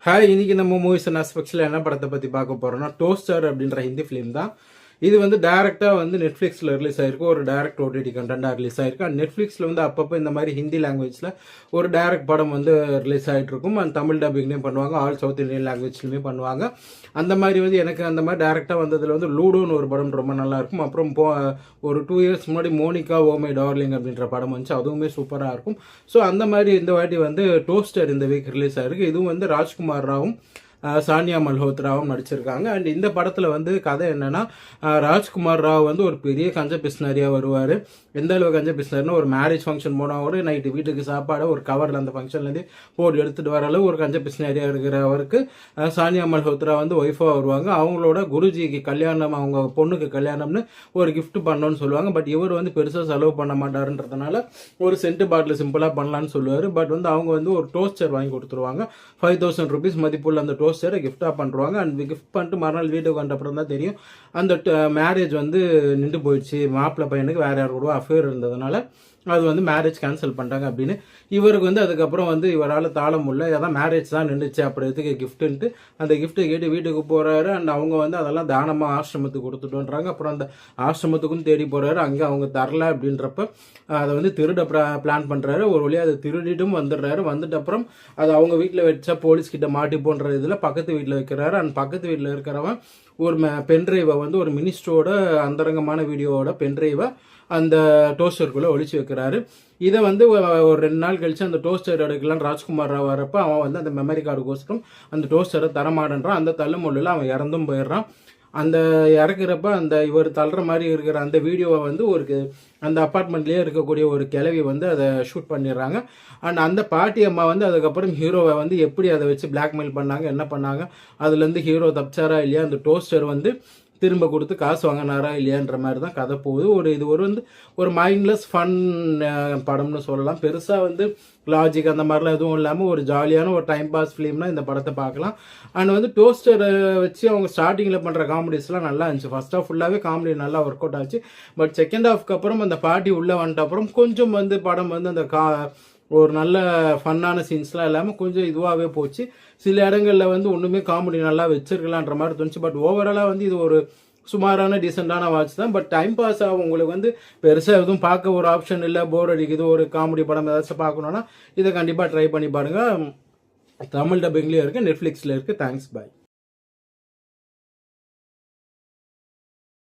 Hi, இன்னைக்கு நம்ம movies and ஆஸ்பெக்ட்ஸில் என்ன படத்தை பற்றி பார்க்க போகிறோம்னா டோஸ்டர் அப்படின்ற ஹிந்தி ஃபிலிம் தான். இது வந்து டேரெக்டாக வந்து நெட்ஃப்ளிக்ஸில் ரிலீஸ் ஆயிருக்கு. ஒரு டேரக்ட் ஓடிடி கண்டென்ட்டாக ரிலீஸ் ஆயிருக்கு. அண்ட் நெட்ஃப்ளிக்ஸில் வந்து அப்பப்போ இந்த மாதிரி ஹிந்தி லாங்குவேஜில் ஒரு டேரக்ட் படம் வந்து ரிலீஸ் ஆகிட்டு இருக்கும். அண்ட் தமிழ் டப்பிங்லேயும் பண்ணுவாங்க, ஆல் சவுத் இந்தியன் லாங்குவேஜ்லையுமே பண்ணுவாங்க. அந்த மாதிரி வந்து எனக்கு அந்த மாதிரி டேரெக்டாக வந்ததில் வந்து லூடோன்னு ஒரு படம் ரொம்ப நல்லாயிருக்கும். அப்புறம் ஒரு 2 இயர்ஸ் முன்னாடி மோனிகா ஓ மை டார்லிங் அப்படின்ற படம் வந்துச்சு, அதுவுமே சூப்பராக இருக்கும். ஸோ அந்த மாதிரி இந்த வாட்டி வந்து டோஸ்டர் இந்த வீக் ரிலீஸ் ஆயிருக்கு. இதுவும் வந்து ராஜ்குமார் ராவும் சானியா மல்ஹோத்ராவும் நடிச்சிருக்காங்க. அண்ட் இந்த படத்தில் வந்து கதை என்னன்னா, ராஜ்குமார் ராவ் வந்து ஒரு பெரிய கஞ்ச பிஸ்னரியாக வருவார். எந்த அளவு கஞ்ச பிஸ்னர்னா, ஒரு மேரேஜ் ஃபங்க்ஷன் போனால் கூட நைட்டு வீட்டுக்கு சாப்பாடை ஒரு கவரில் அந்த ஃபங்க்ஷன்லேருந்து போட்டு எடுத்துகிட்டு வர அளவு ஒரு கஞ்ச பிஸ்னரியாக இருக்கிற அவருக்கு சானியா மல்ஹோத்ரா வந்து ஒய்ஃபாக வருவாங்க. அவங்களோட குருஜிக்கு கல்யாணம், அவங்க பொண்ணுக்கு கல்யாணம்னு ஒரு கிஃப்ட் பண்ணணும்னு சொல்லுவாங்க. பட் இவர் வந்து பெருசாக செலவு பண்ண மாட்டாருன்றதுனால ஒரு சென்ட் பாட்டில் சிம்பிளாக பண்ணலான்னு சொல்லுவார். பட் வந்து அவங்க வந்து ஒரு டோஸ்டர் வாங்கி கொடுத்துருவாங்க. 5000 rupees மதிப்புள்ள அந்த டோஸ்டரை கிஃப்டாக பண்ணுறாங்க. அண்ட் கிஃப்ட் பண்ணிட்டு மறுநாள் வீட்டுக்கு வந்த அப்புறம் தான் தெரியும் அந்த மேரேஜ் வந்து நின்று போயிடுச்சு. மாப்பிள்ளை பையனுக்கு வேற யார் கூட அஃபேர் இருந்ததுனால அது வந்து மேரேஜ் கேன்சல் பண்ணிட்டாங்க அப்படின்னு. இவருக்கு வந்து அதுக்கப்புறம் வந்து இவரால் தாழ முடியல, அதான் மேரேஜ் தான் நின்றுச்சு, அப்படி எதுக்கு கிஃப்ட்டுன்ட்டு அந்த கிஃப்ட்டை கேட்டு வீட்டுக்கு போகிறாரு. அண்ட் அவங்க வந்து அதெல்லாம் தானமாக ஆசிரமத்துக்கு கொடுத்துட்டுன்றாங்க. அப்புறம் அந்த ஆசிரமத்துக்கும் தேடி போகிறாரு. அங்கே அவங்க தரல அப்படின்றப்ப அதை வந்து திருட பிளான் பண்ணுறாரு. ஒரு வழியாக அதை திருடிட்டும் வந்துடுறாரு. வந்துட்டு அப்புறம் அது அவங்க வீட்டில் வச்சா போலீஸ் கிட்ட மாட்டி போன்ற இதில் பக்கத்து வீட்டில் வைக்கிறாரு. அண்ட் பக்கத்து வீட்டில் இருக்கிறவன் ஒரு பென்ட்ரைவை வந்து ஒரு மினிஸ்டரோட அந்தரங்கமான வீடியோவோட பென்ட்ரைவை அந்த டோஸ்டருக்குள்ளே ஒழிச்சு வைக்கிறாரு. இதை வந்து ஒரு 2 நாள் கழிச்சு அந்த டோஸ்டர் எடுக்கலாம் ராஜ்குமார் ராவ் வரப்போ அவன் வந்து அந்த மெமரி கார்டுக்கோசரம் அந்த டோஸ்டரை தரமாட்டேன்றான். அந்த தள்ளுமுள்ளில் அவன் இறந்தும் போயிடுறான். அந்த இறக்குறப்ப அந்த இவர் தள்ளுற மாதிரி இருக்கிற அந்த வீடியோவை வந்து அந்த அப்பார்ட்மெண்ட்லேயே இருக்கக்கூடிய ஒரு கிளவி வந்து அதை ஷூட் பண்ணிடுறாங்க. அண்ட் அந்த பாட்டி அம்மா வந்து அதுக்கப்புறம் ஹீரோவை வந்து எப்படி அதை வச்சு பிளாக்மெயில் பண்ணாங்க, என்ன பண்ணாங்க, அதுலேருந்து ஹீரோ தப்பிச்சாரா இல்லையா, அந்த டோஸ்டர் வந்து திரும்ப கொடுத்து காசு வாங்கினாரா இல்லையான்ற மாதிரி தான் கதை போகுது. இது வந்து ஒரு மைண்ட்லெஸ் ஃபன் படம்னு சொல்லலாம். பெருசாக வந்து லாஜிக் அந்த மாதிரிலாம் எதுவும் இல்லாமல் ஒரு ஜாலியான ஒரு டைம் பாஸ் ஃபிலிம்னா இந்த படத்தை பார்க்கலாம். அண்ட் வந்து டோஸ்டரை வச்சு அவங்க ஸ்டார்டிங்கில் பண்ணுற காமெடிஸ்லாம் நல்லா இருந்துச்சு. ஃபர்ஸ்ட் ஆஃப் ஃபுல்லாகவே காமெடி நல்லா ஒர்க் அவுட் ஆச்சு. பட் செகண்ட் ஹாஃப்க்கு அப்புறம் அந்த பாட்டி உள்ளே வந்துட்ட அப்புறம் கொஞ்சம் வந்து படம் வந்து அந்த ஒரு நல்ல ஃபன்னான சீன்ஸ்லாம் இல்லாமல் கொஞ்சம் இதுவாகவே போச்சு. சில இடங்களில் வந்து ஒன்றுமே காமெடி நல்லா வச்சிருக்கலான்ற மாதிரி தோணுச்சு. பட் ஓவராலாக வந்து இது ஒரு சுமாரான டீசெண்டான வாட்ச் தான். பட் டைம் பாஸ் ஆகும். உங்களுக்கு வந்து பெருசாக எதுவும் பார்க்க ஒரு ஆப்ஷன் இல்லை, போர் அடிக்குது, ஒரு காமெடி படம் ஏதாச்சும் பார்க்கணுன்னா இதை கண்டிப்பாக ட்ரை பண்ணி பாருங்கள். தமிழ் டப்பிங்லேயும் இருக்குது, நெட்ஃப்ளிக்ஸில் இருக்குது. தேங்க்ஸ், பாய்.